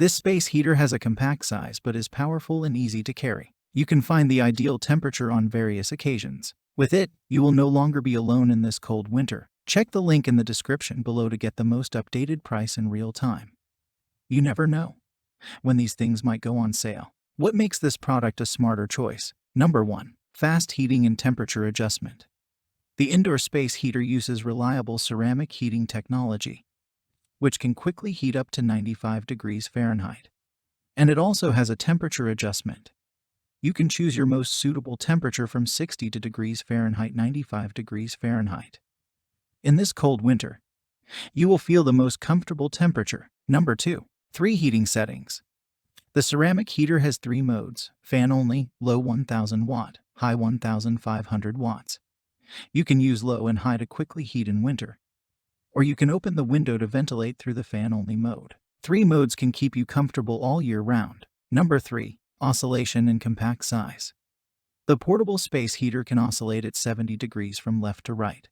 This space heater has a compact size but is powerful and easy to carry. You can find the ideal temperature on various occasions. With it, you will no longer be alone in this cold winter. Check the link in the description below to get the most updated price in real time. You never know when these things might go on sale. What makes this product a smarter choice? Number 1. Fast heating and temperature adjustment. The indoor space heater uses reliable ceramic heating technology, which can quickly heat up to 95 degrees Fahrenheit. And it also has a temperature adjustment. You can choose your most suitable temperature from 60 degrees Fahrenheit, 95 degrees Fahrenheit. In this cold winter, you will feel the most comfortable temperature. Number 2. 3 heating settings. The ceramic heater has 3 modes: fan only, low 1000 watt, high 1500 watts. You can use low and high to quickly heat in winter, or you can open the window to ventilate through the fan only mode. 3 modes can keep you comfortable all year round. Number 3. Oscillation and compact size. The portable space heater can oscillate at 70 degrees from left to right,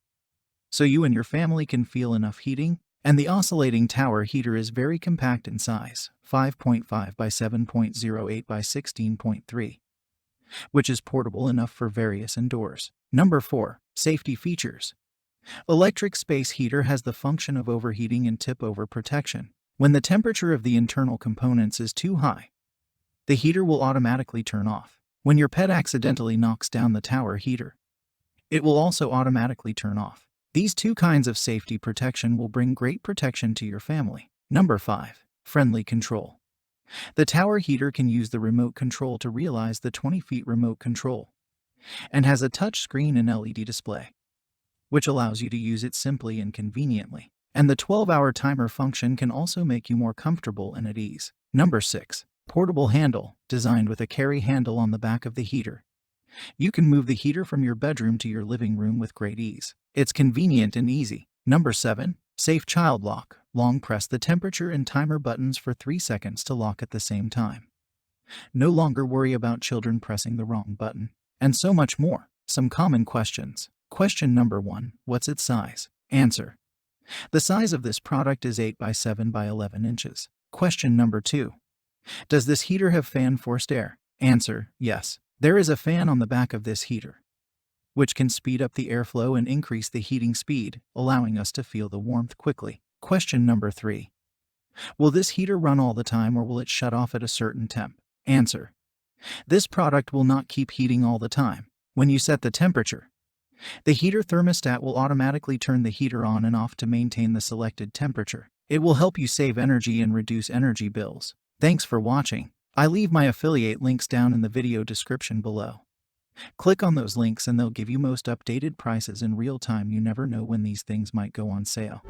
so you and your family can feel enough heating. And the oscillating tower heater is very compact in size, 5.5 by 7.08 by 16.3, which is portable enough for various indoors. Number 4. Safety features. Electric space heater has the function of overheating and tip-over protection. When the temperature of the internal components is too high, the heater will automatically turn off. When your pet accidentally knocks down the tower heater, it will also automatically turn off. These 2 kinds of safety protection will bring great protection to your family. Number 5. Friendly control. The tower heater can use the remote control to realize the 20 feet remote control, and has a touch screen and LED display, which allows you to use it simply and conveniently. And the 12-hour timer function can also make you more comfortable and at ease. Number 6. Portable handle. Designed with a carry handle on the back of the heater, you can move the heater from your bedroom to your living room with great ease. It's convenient and easy. Number 7. Safe child lock. Long press the temperature and timer buttons for 3 seconds to lock at the same time. No longer worry about children pressing the wrong button. And so much more. Some common questions. Question number 1. What's its size? Answer. The size of this product is 8 by 7 by 11 inches. Question number 2. Does this heater have fan forced air? Answer. Yes. There is a fan on the back of this heater, which can speed up the airflow and increase the heating speed, allowing us to feel the warmth quickly. Question number 3. Will this heater run all the time or will it shut off at a certain temp? Answer. This product will not keep heating all the time. When you set the temperature, the heater thermostat will automatically turn the heater on and off to maintain the selected temperature. It will help you save energy and reduce energy bills. Thanks for watching. I leave my affiliate links down in the video description below. Click on those links and they'll give you most updated prices in real time. You never know when these things might go on sale.